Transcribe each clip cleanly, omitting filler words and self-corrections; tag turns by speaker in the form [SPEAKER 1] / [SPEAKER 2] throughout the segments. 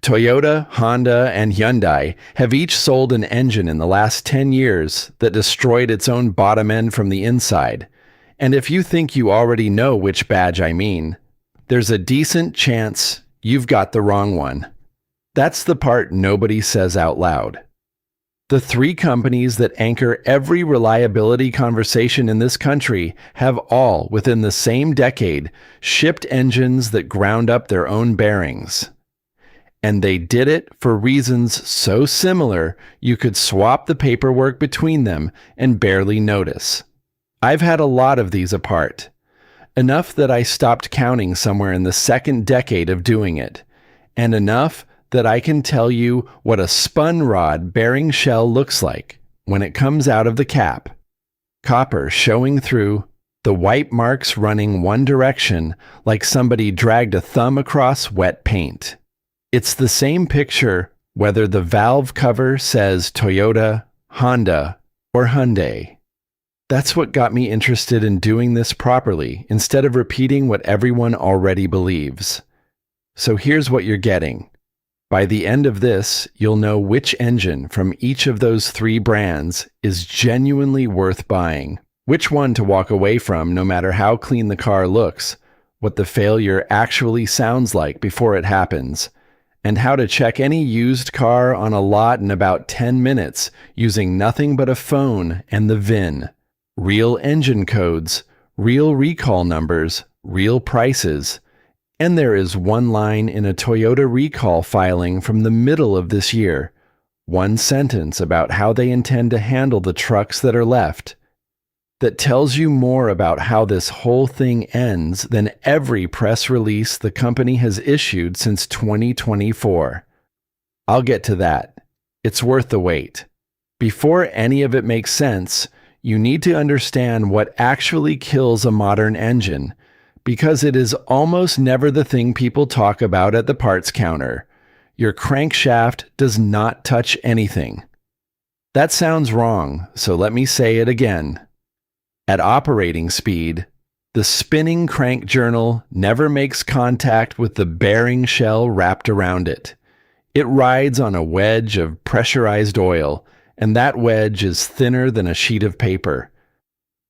[SPEAKER 1] Toyota, Honda, and Hyundai have each sold an engine in the last 10 years that destroyed its own bottom end from the inside. And if you think you already know which badge I mean, there's a decent chance you've got the wrong one. That's the part nobody says out loud. The three companies that anchor every reliability conversation in this country have all, within the same decade, shipped engines that ground up their own bearings. And they did it for reasons so similar you could swap the paperwork between them and barely notice. I've had a lot of these apart. Enough that I stopped counting somewhere in the second decade of doing it. And enough that I can tell you what a spun rod bearing shell looks like when it comes out of the cap. Copper showing through, the white marks running one direction like somebody dragged a thumb across wet paint. It's the same picture whether the valve cover says Toyota, Honda, or Hyundai. That's what got me interested in doing this properly instead of repeating what everyone already believes. So here's what you're getting. By the end of this, you'll know which engine from each of those three brands is genuinely worth buying, which one to walk away from no matter how clean the car looks, what the failure actually sounds like before it happens, and how to check any used car on a lot in about 10 minutes using nothing but a phone and the VIN. Real engine codes, real recall numbers, real prices. And there is one line in a Toyota recall filing from the middle of this year, one sentence about how they intend to handle the trucks that are left, that tells you more about how this whole thing ends than every press release the company has issued since 2024. I'll get to that. It's worth the wait. Before any of it makes sense, you need to understand what actually kills a modern engine, because it is almost never the thing people talk about at the parts counter. Your crankshaft does not touch anything. That sounds wrong, so let me say it again. At operating speed, the spinning crank journal never makes contact with the bearing shell wrapped around it. It rides on a wedge of pressurized oil, and that wedge is thinner than a sheet of paper.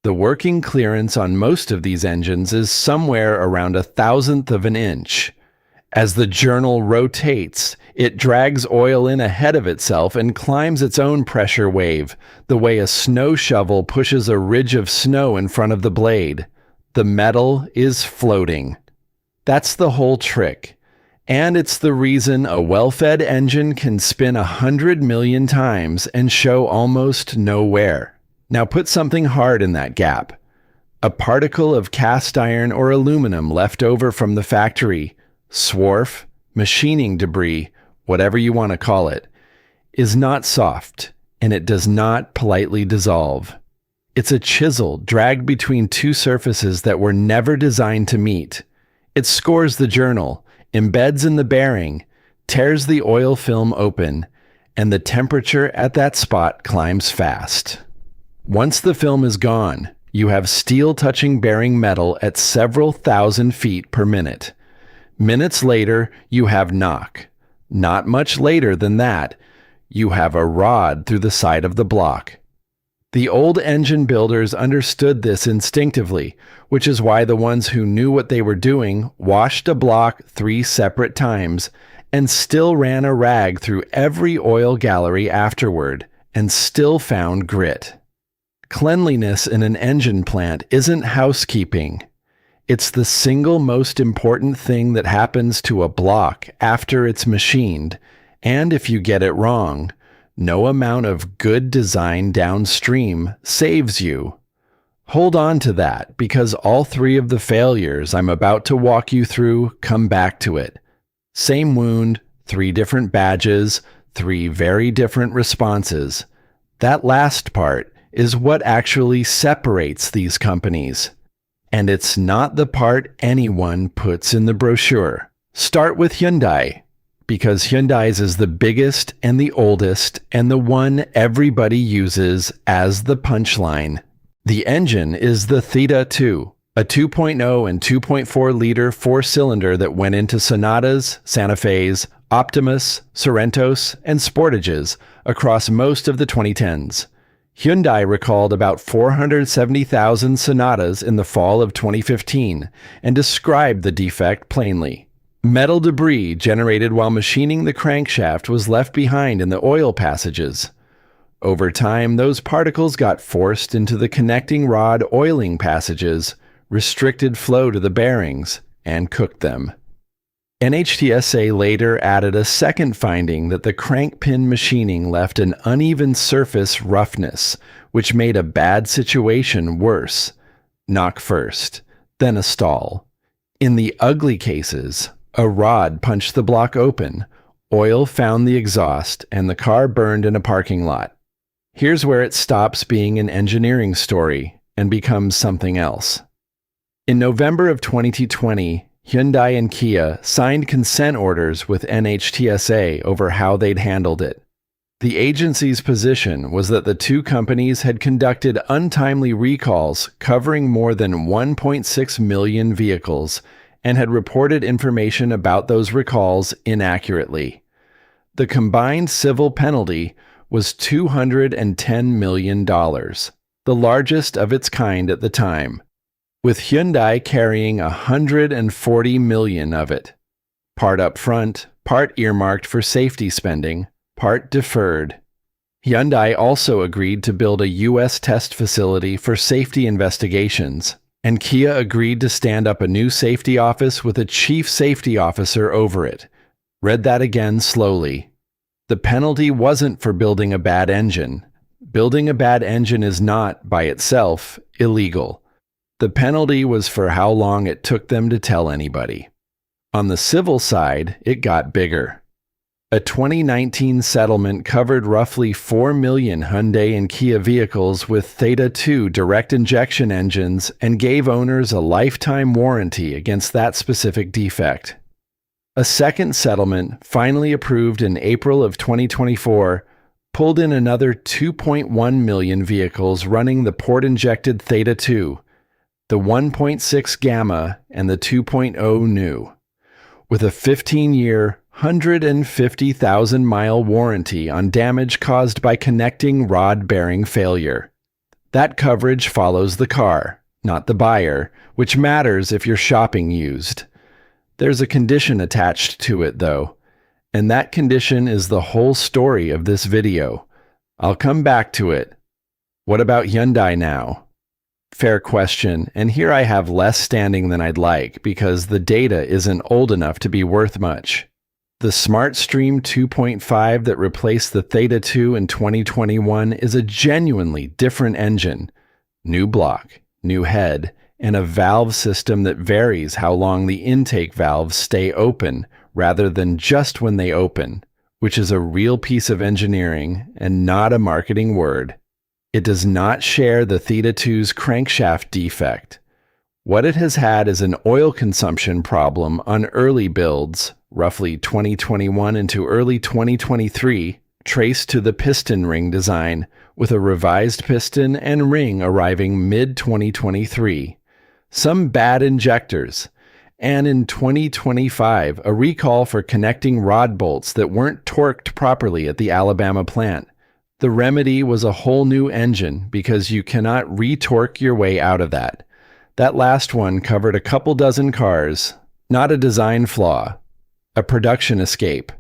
[SPEAKER 1] The working clearance on most of these engines is somewhere around 1/1000th of an inch. As the journal rotates, it drags oil in ahead of itself and climbs its own pressure wave, the way a snow shovel pushes a ridge of snow in front of the blade. The metal is floating. That's the whole trick. And it's the reason a well-fed engine can spin 100 million times and show almost no wear. Now put something hard in that gap. A particle of cast iron or aluminum left over from the factory, swarf, machining debris, whatever you want to call it, is not soft, and it does not politely dissolve. It's a chisel dragged between two surfaces that were never designed to meet. It scores the journal, embeds in the bearing, tears the oil film open, and the temperature at that spot climbs fast. Once the film is gone, you have steel-touching bearing metal at several thousand feet per minute. Minutes later, you have knock. Not much later than that, you have a rod through the side of the block. The old engine builders understood this instinctively, which is why the ones who knew what they were doing washed a block 3 separate times and still ran a rag through every oil gallery afterward and still found grit. Cleanliness in an engine plant isn't housekeeping. It's the single most important thing that happens to a block after it's machined, and if you get it wrong, no amount of good design downstream saves you. Hold on to that, because all three of the failures I'm about to walk you through come back to it. Same wound, 3 different badges, 3 very different responses. That last part is what actually separates these companies. And it's not the part anyone puts in the brochure. Start with Hyundai, because Hyundai's is the biggest and the oldest and the one everybody uses as the punchline. The engine is the Theta II, a 2.0 and 2.4 liter 4-cylinder that went into Sonatas, Santa Fe's, Optimus, Sorrentos, and Sportages across most of the 2010s. Hyundai recalled about 470,000 Sonatas in the fall of 2015 and described the defect plainly. Metal debris generated while machining the crankshaft was left behind in the oil passages. Over time, those particles got forced into the connecting rod oiling passages, restricted flow to the bearings, and cooked them. NHTSA later added a second finding that the crank pin machining left an uneven surface roughness, which made a bad situation worse. Knock first, then a stall. In the ugly cases, a rod punched the block open, oil found the exhaust, and the car burned in a parking lot. Here's where it stops being an engineering story and becomes something else. In November of 2020, Hyundai and Kia signed consent orders with NHTSA over how they'd handled it. The agency's position was that the two companies had conducted untimely recalls covering more than 1.6 million vehicles and had reported information about those recalls inaccurately. The combined civil penalty was $210 million, the largest of its kind at the time, with Hyundai carrying $140 million of it, part up front, part earmarked for safety spending, part deferred. Hyundai also agreed to build a U.S. test facility for safety investigations, and Kia agreed to stand up a new safety office with a chief safety officer over it. Read that again slowly. The penalty wasn't for building a bad engine. Building a bad engine is not, by itself, illegal. The penalty was for how long it took them to tell anybody. On the civil side, it got bigger. A 2019 settlement covered roughly 4 million Hyundai and Kia vehicles with Theta II direct injection engines and gave owners a lifetime warranty against that specific defect. A second settlement, finally approved in April of 2024, pulled in another 2.1 million vehicles running the port-injected Theta II, the 1.6 Gamma, and the 2.0 New, with a 15-year, 150,000-mile warranty on damage caused by connecting rod bearing failure. That coverage follows the car, not the buyer, which matters if you're shopping used. There's a condition attached to it, though, and that condition is the whole story of this video. I'll come back to it. What about Hyundai now? Fair question, and here I have less standing than I'd like because the data isn't old enough to be worth much. The Smartstream 2.5 that replaced the Theta II in 2021 is a genuinely different engine. New block, new head, and a valve system that varies how long the intake valves stay open rather than just when they open, which is a real piece of engineering and not a marketing word. It does not share the Theta II's crankshaft defect. What it has had is an oil consumption problem on early builds, roughly 2021 into early 2023, traced to the piston ring design, with a revised piston and ring arriving mid-2023. Some bad injectors, and in 2025, a recall for connecting rod bolts that weren't torqued properly at the Alabama plant. The remedy was a whole new engine because you cannot re-torque your way out of that. That last one covered a couple dozen cars, not a design flaw, a production escape.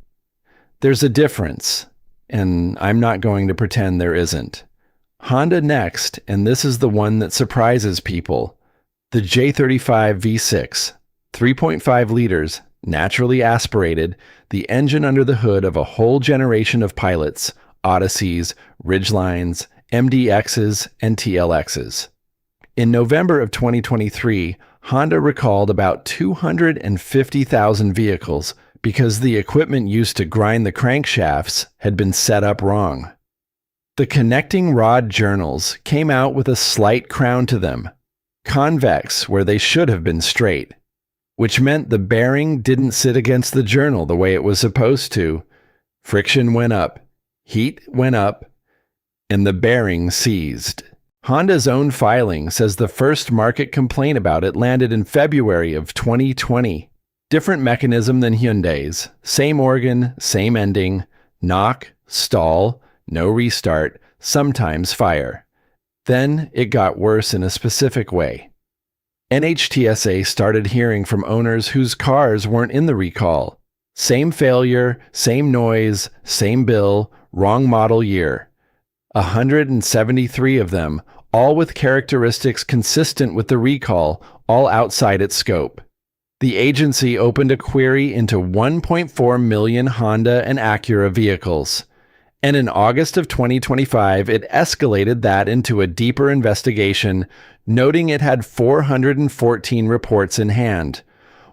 [SPEAKER 1] There's a difference, and I'm not going to pretend there isn't. Honda next, and this is the one that surprises people. The J35 V6, 3.5 liters, naturally aspirated, the engine under the hood of a whole generation of pilots, Odysseys, Ridgelines, MDXs, and TLXs. In November of 2023, Honda recalled about 250,000 vehicles because the equipment used to grind the crankshafts had been set up wrong. The connecting rod journals came out with a slight crown to them, convex where they should have been straight, which meant the bearing didn't sit against the journal the way it was supposed to. Friction went up, heat went up, and the bearing seized. Honda's own filing says the first market complaint about it landed in February of 2020. Different mechanism than Hyundai's, same organ, same ending, knock, stall, no restart, sometimes fire. Then it got worse in a specific way. NHTSA started hearing from owners whose cars weren't in the recall. Same failure, same noise, same bill, wrong model year. 173 of them, all with characteristics consistent with the recall, all outside its scope. The agency opened a query into 1.4 million Honda and Acura vehicles. And in August of 2025, it escalated that into a deeper investigation, noting it had 414 reports in hand,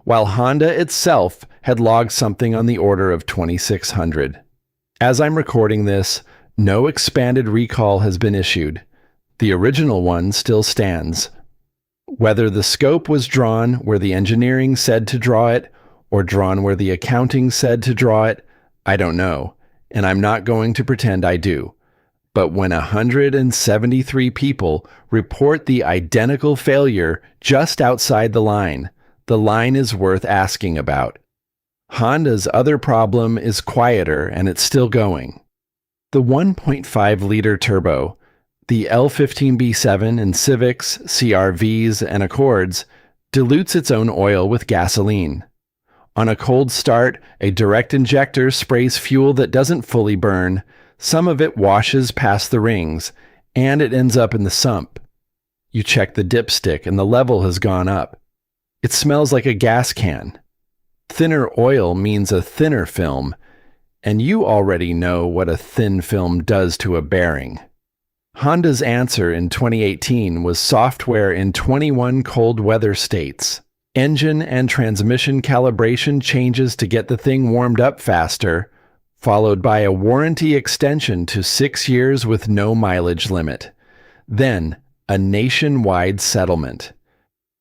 [SPEAKER 1] while Honda itself had logged something on the order of 2,600. As I'm recording this, no expanded recall has been issued. The original one still stands. Whether the scope was drawn where the engineering said to draw it, or drawn where the accounting said to draw it, I don't know, and I'm not going to pretend I do. But when 173 people report the identical failure just outside the line is worth asking about. Honda's other problem is quieter, and it's still going. The 1.5-liter turbo, the L15B7 in Civics, CR-Vs, and Accords, dilutes its own oil with gasoline. On a cold start, a direct injector sprays fuel that doesn't fully burn. Some of it washes past the rings, and it ends up in the sump. You check the dipstick, and the level has gone up. It smells like a gas can. Thinner oil means a thinner film, and you already know what a thin film does to a bearing. Honda's answer in 2018 was software in 21 cold weather states, engine and transmission calibration changes to get the thing warmed up faster, followed by a warranty extension to 6 years with no mileage limit. Then, a nationwide settlement.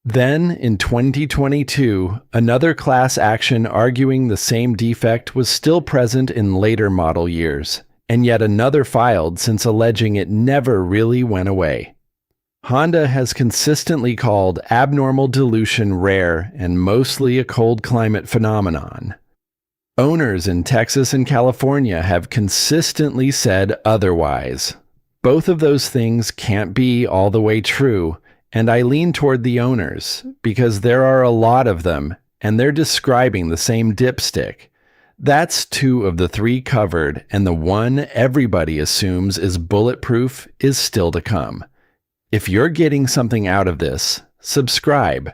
[SPEAKER 1] Then, in 2022, another class action arguing the same defect was still present in later model years, and yet another filed since alleging it never really went away. Honda has consistently called abnormal dilution rare and mostly a cold climate phenomenon. Owners in Texas and California have consistently said otherwise. Both of those things can't be all the way true, and I lean toward the owners because there are a lot of them, and they're describing the same dipstick. That's 2 of the 3 covered, and the one everybody assumes is bulletproof is still to come. If you're getting something out of this, subscribe.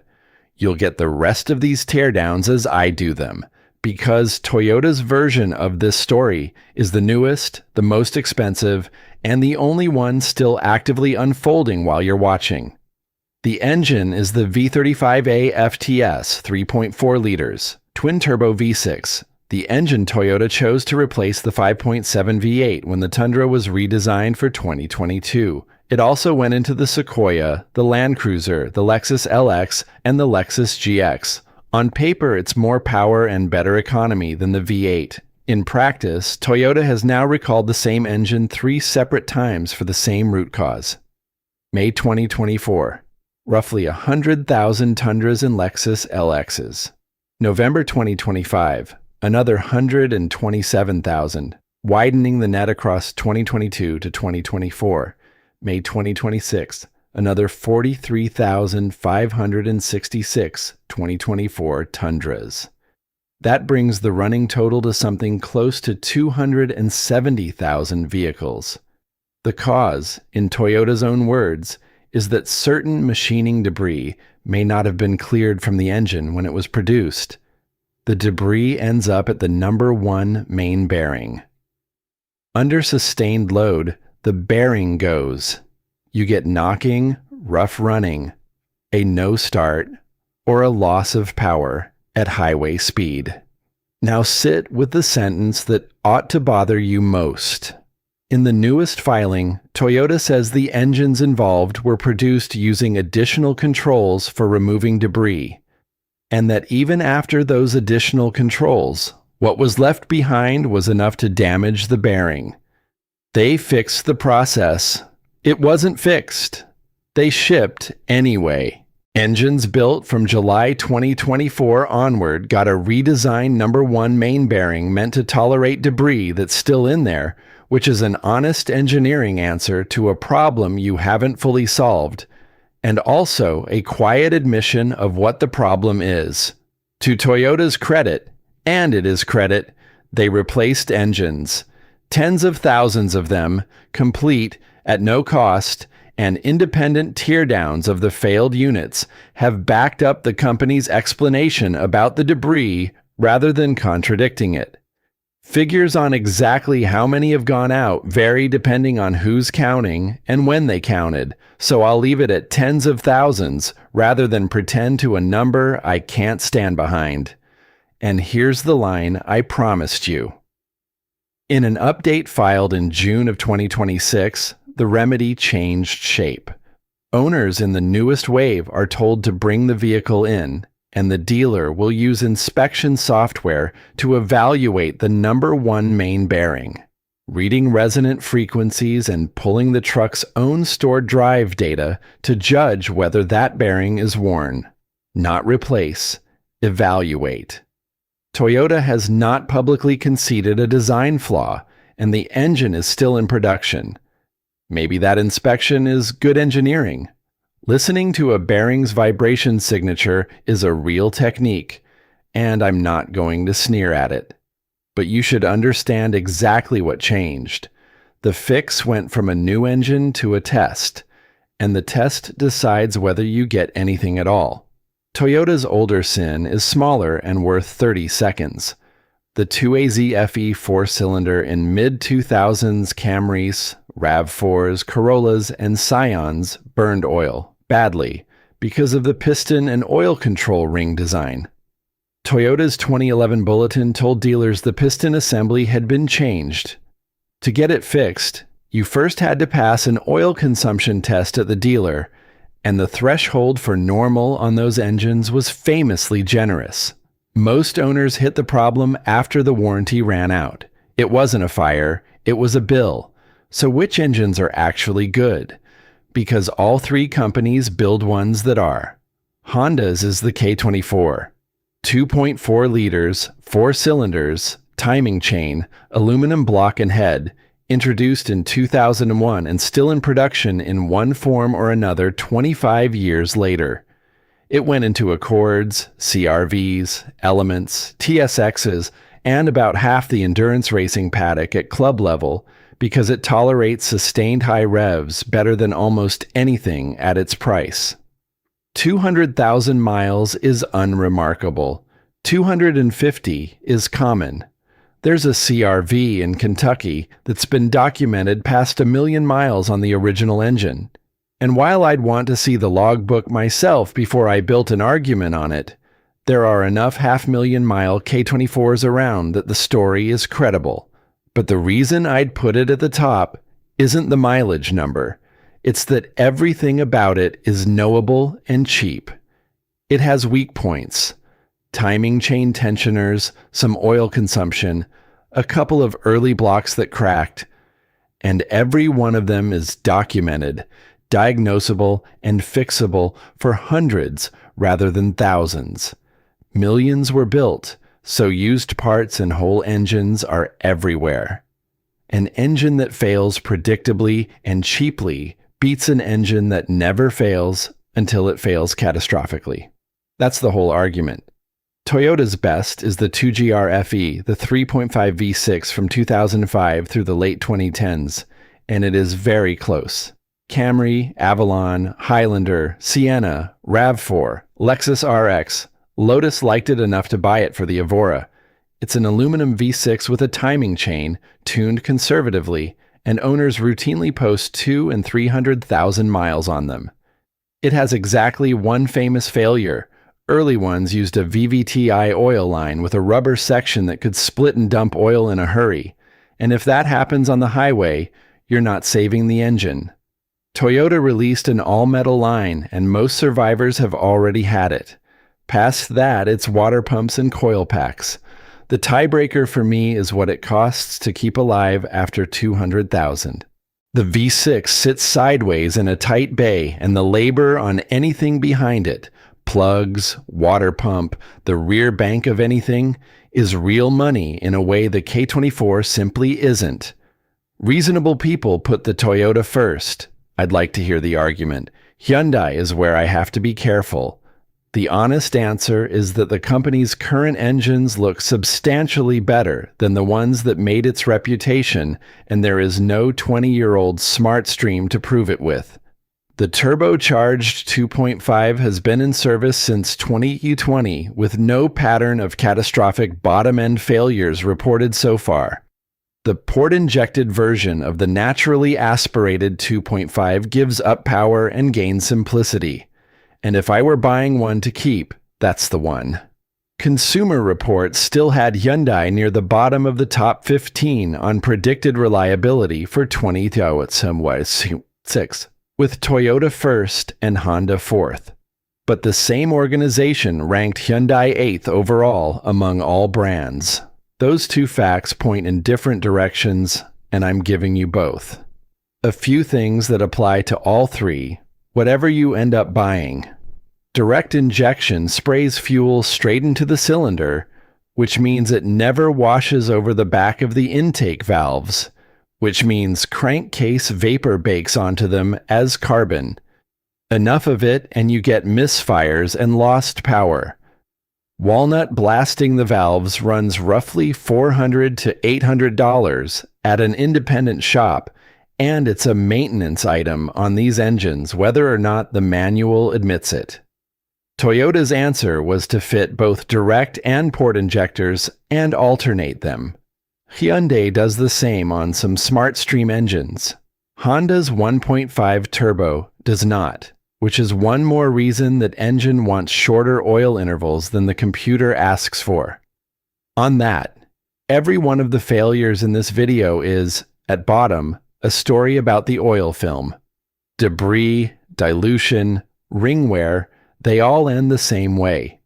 [SPEAKER 1] You'll get the rest of these teardowns as I do them, because Toyota's version of this story is the newest, the most expensive, and the only one still actively unfolding while you're watching. The engine is the V35A FTS 3.4 liters, twin-turbo V6. The engine Toyota chose to replace the 5.7 V8 when the Tundra was redesigned for 2022. It also went into the Sequoia, the Land Cruiser, the Lexus LX, and the Lexus GX. On paper, it's more power and better economy than the V8. In practice, Toyota has now recalled the same engine 3 separate times for the same root cause. May 2024. Roughly 100,000 Tundras and Lexus LXs. November 2025. Another 127,000, widening the net across 2022 to 2024. May 2026, another 43,566 2024 Tundras. That brings the running total to something close to 270,000 vehicles. The cause, in Toyota's own words, is that certain machining debris may not have been cleared from the engine when it was produced. The debris ends up at the number 1 main bearing. Under sustained load, the bearing goes. You get knocking, rough running, a no start, or a loss of power at highway speed. Now sit with the sentence that ought to bother you most. In the newest filing, Toyota says the engines involved were produced using additional controls for removing debris, and that even after those additional controls, what was left behind was enough to damage the bearing. They fixed the process. It wasn't fixed. They shipped anyway. Engines built from July 2024 onward got a redesigned number 1 main bearing meant to tolerate debris that's still in there, which is an honest engineering answer to a problem you haven't fully solved, and also a quiet admission of what the problem is. To Toyota's credit, and it is credit, they replaced engines. Tens of thousands of them, complete, at no cost, and independent teardowns of the failed units have backed up the company's explanation about the debris rather than contradicting it. Figures on exactly how many have gone out vary depending on who's counting and when they counted, so I'll leave it at tens of thousands rather than pretend to a number I can't stand behind. And here's the line I promised you. In an update filed in June of 2026, the remedy changed shape. Owners in the newest wave are told to bring the vehicle in, and the dealer will use inspection software to evaluate the number 1 main bearing, reading resonant frequencies and pulling the truck's own stored drive data to judge whether that bearing is worn. Not replace, evaluate. Toyota has not publicly conceded a design flaw, and the engine is still in production. Maybe that inspection is good engineering. Listening to a bearing's vibration signature is a real technique, and I'm not going to sneer at it. But you should understand exactly what changed. The fix went from a new engine to a test, and the test decides whether you get anything at all. Toyota's older sin is smaller and worth 30 seconds. The 2AZ FE 4-cylinder in mid-2000s Camrys, RAV4s, Corollas, and Scions burned oil, badly, because of the piston and oil control ring design. Toyota's 2011 bulletin told dealers the piston assembly had been changed. To get it fixed, you first had to pass an oil consumption test at the dealer, and the threshold for normal on those engines was famously generous. Most owners hit the problem after the warranty ran out. It wasn't a fire, it was a bill. So which engines are actually good? Because all 3 companies build ones that are. Honda's is the K24. 2.4 liters, 4 cylinders, timing chain, aluminum block and head, introduced in 2001 and still in production in one form or another 25 years later. It went into Accords, CR-Vs, Elements, TSXs, and about half the endurance racing paddock at club level because it tolerates sustained high revs better than almost anything at its price. 200,000 miles is unremarkable. 250 is common. There's a CR-V in Kentucky that's been documented past 1 million miles on the original engine. And while I'd want to see the logbook myself before I built an argument on it, there are enough 500,000-mile K24s around that the story is credible. But the reason I'd put it at the top isn't the mileage number. It's that everything about it is knowable and cheap. It has weak points. Timing chain tensioners, some oil consumption, a couple of early blocks that cracked, and every one of them is documented, diagnosable, and fixable for hundreds rather than thousands. Millions were built, so used parts and whole engines are everywhere. An engine that fails predictably and cheaply beats an engine that never fails until it fails catastrophically. That's the whole argument. Toyota's best is the 2GR FE, the 3.5 V6 from 2005 through the late 2010s, and it is very close. Camry, Avalon, Highlander, Sienna, RAV4, Lexus RX, Lotus liked it enough to buy it for the Evora. It's an aluminum V6 with a timing chain, tuned conservatively, and owners routinely post 200,000 and 300,000 miles on them. It has exactly one famous failure. Early ones used a VVTi oil line with a rubber section that could split and dump oil in a hurry, and if that happens on the highway, you're not saving the engine. Toyota released an all-metal line, and most survivors have already had it. Past that, it's water pumps and coil packs. The tiebreaker for me is what it costs to keep alive after 200,000. The V6 sits sideways in a tight bay, and the labor on anything behind it, plugs, water pump, the rear bank of anything, is real money in a way the K24 simply isn't. Reasonable people put the Toyota first. I'd like to hear the argument. Hyundai is where I have to be careful. The honest answer is that the company's current engines look substantially better than the ones that made its reputation, and there is no 20-year-old Smartstream to prove it with. The turbocharged 2.5 has been in service since 2020 with no pattern of catastrophic bottom-end failures reported so far. The port-injected version of the naturally aspirated 2.5 gives up power and gains simplicity. And if I were buying one to keep, that's the one. Consumer Reports still had Hyundai near the bottom of the top 15 on predicted reliability for 2026, with Toyota first and Honda fourth. But the same organization ranked Hyundai 8th overall among all brands. Those two facts point in different directions, and I'm giving you both. A few things that apply to all three, whatever you end up buying. Direct injection sprays fuel straight into the cylinder, which means it never washes over the back of the intake valves, which means crankcase vapor bakes onto them as carbon. Enough of it and you get misfires and lost power. Walnut blasting the valves runs roughly $400 to $800 at an independent shop, and it's a maintenance item on these engines whether or not the manual admits it. Toyota's answer was to fit both direct and port injectors and alternate them. Hyundai does the same on some Smartstream engines. Honda's 1.5 turbo does not, which is one more reason that engine wants shorter oil intervals than the computer asks for. On that, every one of the failures in this video is, at bottom, a story about the oil film. Debris, dilution, ring wear, they all end the same way.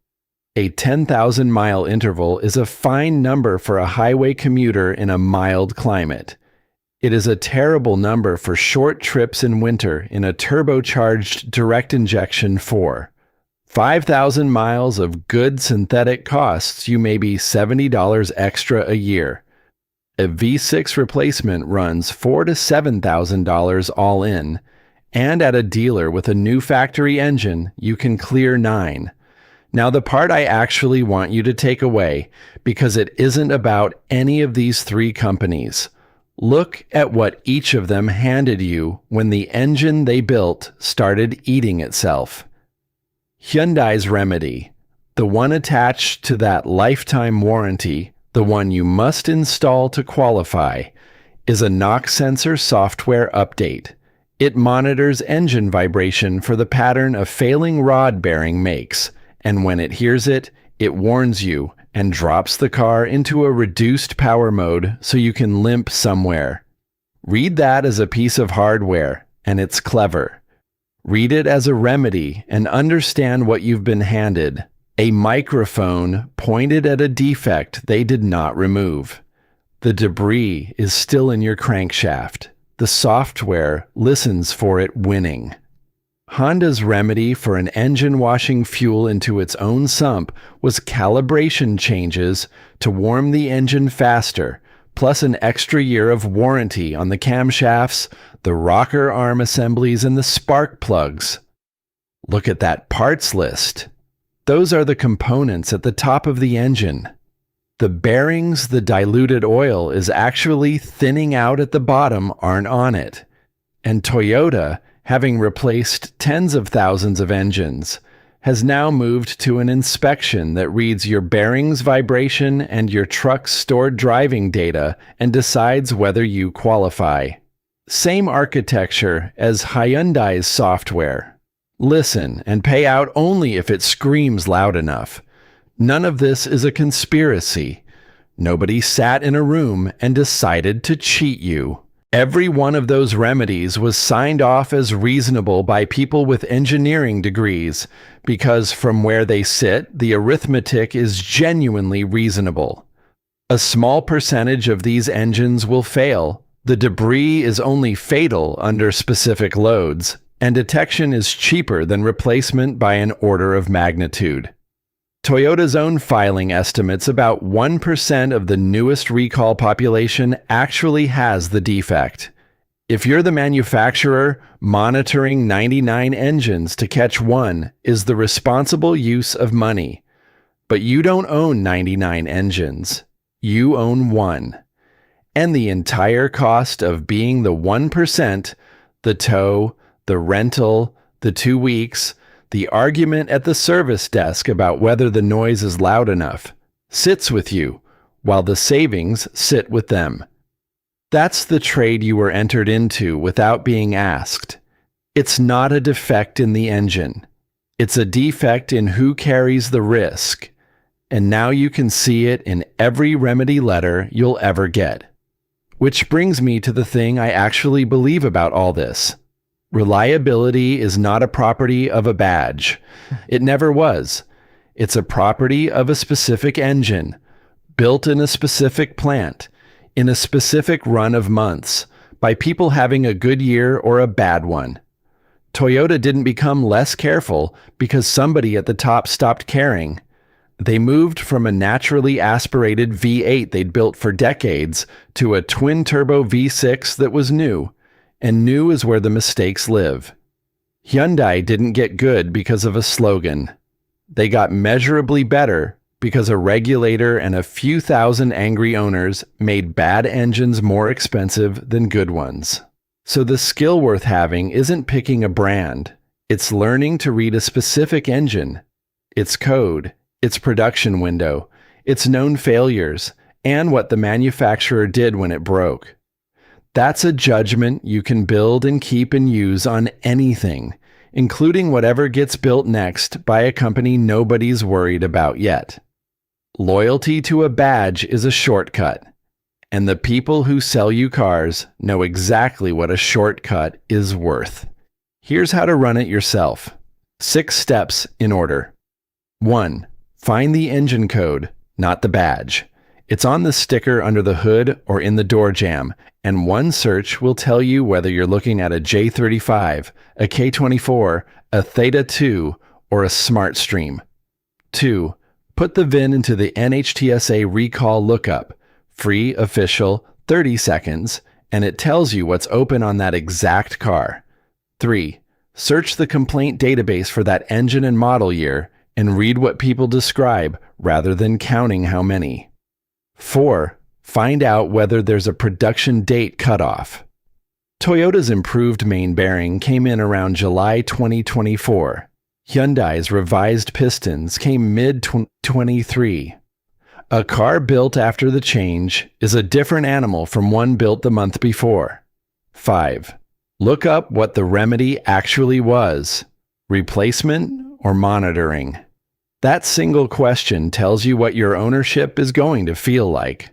[SPEAKER 1] A 10,000-mile interval is a fine number for a highway commuter in a mild climate. It is a terrible number for short trips in winter in a turbocharged direct injection 4. 5,000 miles of good synthetic costs you maybe $70 extra a year. A V6 replacement runs $4,000 to $7,000 all in, and at a dealer with a new factory engine, you can clear $9,000. Now the part I actually want you to take away, because it isn't about any of these three companies. Look at what each of them handed you when the engine they built started eating itself. Hyundai's remedy, the one attached to that lifetime warranty, the one you must install to qualify, is a knock sensor software update. It monitors engine vibration for the pattern a failing rod bearing makes, and when it hears it, it warns you and drops the car into a reduced power mode so you can limp somewhere. Read that as a piece of hardware, and it's clever. Read it as a remedy and understand what you've been handed: a microphone pointed at a defect they did not remove. The debris is still in your crankshaft. The software listens for it winning. Honda's remedy for an engine washing fuel into its own sump was calibration changes to warm the engine faster, plus an extra year of warranty on the camshafts, the rocker arm assemblies, and the spark plugs. Look at that parts list. Those are the components at the top of the engine. The bearings the diluted oil is actually thinning out at the bottom aren't on it. And Toyota, having replaced tens of thousands of engines, has now moved to an inspection that reads your bearings vibration and your truck's stored driving data and decides whether you qualify. Same architecture as Hyundai's software. Listen and pay out only if it screams loud enough. None of this is a conspiracy. Nobody sat in a room and decided to cheat you. Every one of those remedies was signed off as reasonable by people with engineering degrees, because from where they sit, the arithmetic is genuinely reasonable. A small percentage of these engines will fail, The debris is only fatal under specific loads, and detection is cheaper than replacement by an order of magnitude. Toyota's own filing estimates about 1% of the newest recall population actually has the defect. If you're the manufacturer, monitoring 99 engines to catch one is the responsible use of money. But you don't own 99 engines. You own one. And the entire cost of being the 1%, the tow, the rental, the 2 weeks, the argument at the service desk about whether the noise is loud enough, sits with you, while the savings sit with them. That's the trade you were entered into without being asked. It's not a defect in the engine. It's a defect in who carries the risk. And now you can see it in every remedy letter you'll ever get. Which brings me to the thing I actually believe about all this. Reliability is not a property of a badge. It never was. It's a property of a specific engine, built in a specific plant, in a specific run of months, by people having a good year or a bad one. Toyota didn't become less careful because somebody at the top stopped caring. They moved from a naturally aspirated V8 they'd built for decades to a twin-turbo V6 that was new, and new is where the mistakes live. Hyundai didn't get good because of a slogan. They got measurably better because a regulator and a few thousand angry owners made bad engines more expensive than good ones. So the skill worth having isn't picking a brand. It's learning to read a specific engine, its code, its production window, its known failures, and what the manufacturer did when it broke. That's a judgment you can build and keep and use on anything, including whatever gets built next by a company nobody's worried about yet. Loyalty to a badge is a shortcut, and the people who sell you cars know exactly what a shortcut is worth. Here's how to run it yourself. 6 steps in order. 1. Find the engine code, not the badge. It's on the sticker under the hood or in the door jamb, and one search will tell you whether you're looking at a J35, a K24, a Theta II, or a Smartstream. 2. Put the VIN into the NHTSA recall lookup, free, official, 30 seconds, and it tells you what's open on that exact car. 3. Search the complaint database for that engine and model year and read what people describe rather than counting how many. 4. Find out whether there's a production date cutoff. Toyota's improved main bearing came in around July 2024. Hyundai's revised pistons came mid-23. A car built after the change is a different animal from one built the month before. 5. Look up what the remedy actually was, replacement or monitoring. That single question tells you what your ownership is going to feel like.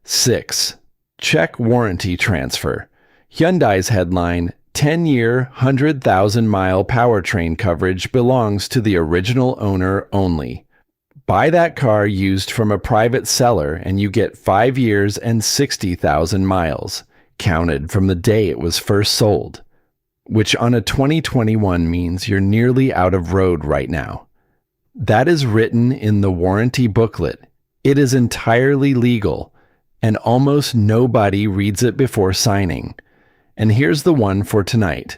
[SPEAKER 1] 6. Check warranty transfer. Hyundai's headline, 10-year, 100,000-mile powertrain coverage belongs to the original owner only. Buy that car used from a private seller and you get 5 years and 60,000 miles, counted from the day it was first sold, which on a 2021 means you're nearly out of road right now. That is written in the warranty booklet. It is entirely legal, and almost nobody reads it before signing. And here's the one for tonight.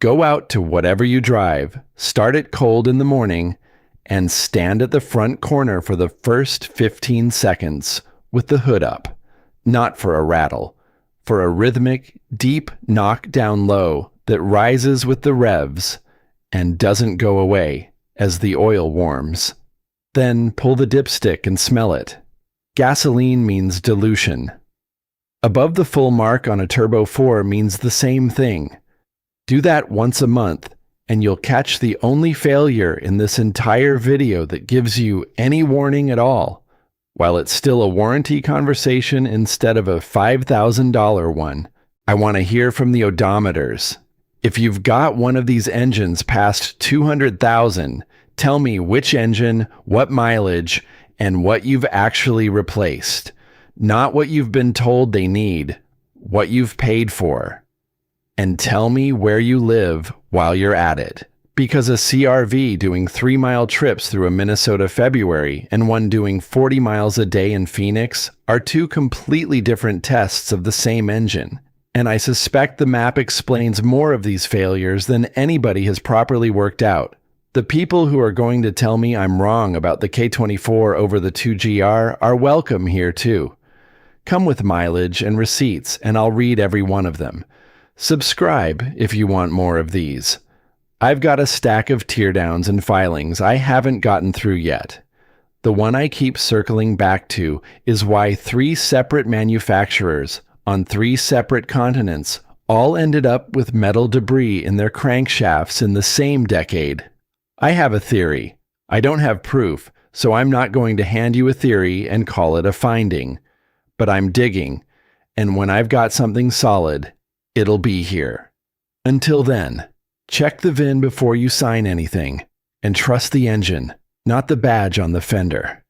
[SPEAKER 1] Go out to whatever you drive, start it cold in the morning, and stand at the front corner for the first 15 seconds with the hood up. Not for a rattle, for a rhythmic, deep knock down low that rises with the revs and doesn't go away as the oil warms. Then pull the dipstick and smell it. Gasoline means dilution. Above the full mark on a Turbo 4 means the same thing. Do that once a month, and you'll catch the only failure in this entire video that gives you any warning at all, while it's still a warranty conversation instead of a $5,000 one. I want to hear from the odometers. If you've got one of these engines past 200,000, tell me which engine, what mileage, and what you've actually replaced. Not what you've been told they need, what you've paid for, and tell me where you live while you're at it. Because a CRV doing 3-mile trips through a Minnesota February and one doing 40 miles a day in Phoenix are two completely different tests of the same engine. And I suspect the map explains more of these failures than anybody has properly worked out. The people who are going to tell me I'm wrong about the K24 over the 2GR are welcome here too. Come with mileage and receipts and I'll read every one of them. Subscribe if you want more of these. I've got a stack of teardowns and filings I haven't gotten through yet. The one I keep circling back to is why 3 separate manufacturers on 3 separate continents all ended up with metal debris in their crankshafts in the same decade. I have a theory. I don't have proof, so I'm not going to hand you a theory and call it a finding. But I'm digging, and when I've got something solid, it'll be here. Until then, check the VIN before you sign anything, and trust the engine, not the badge on the fender.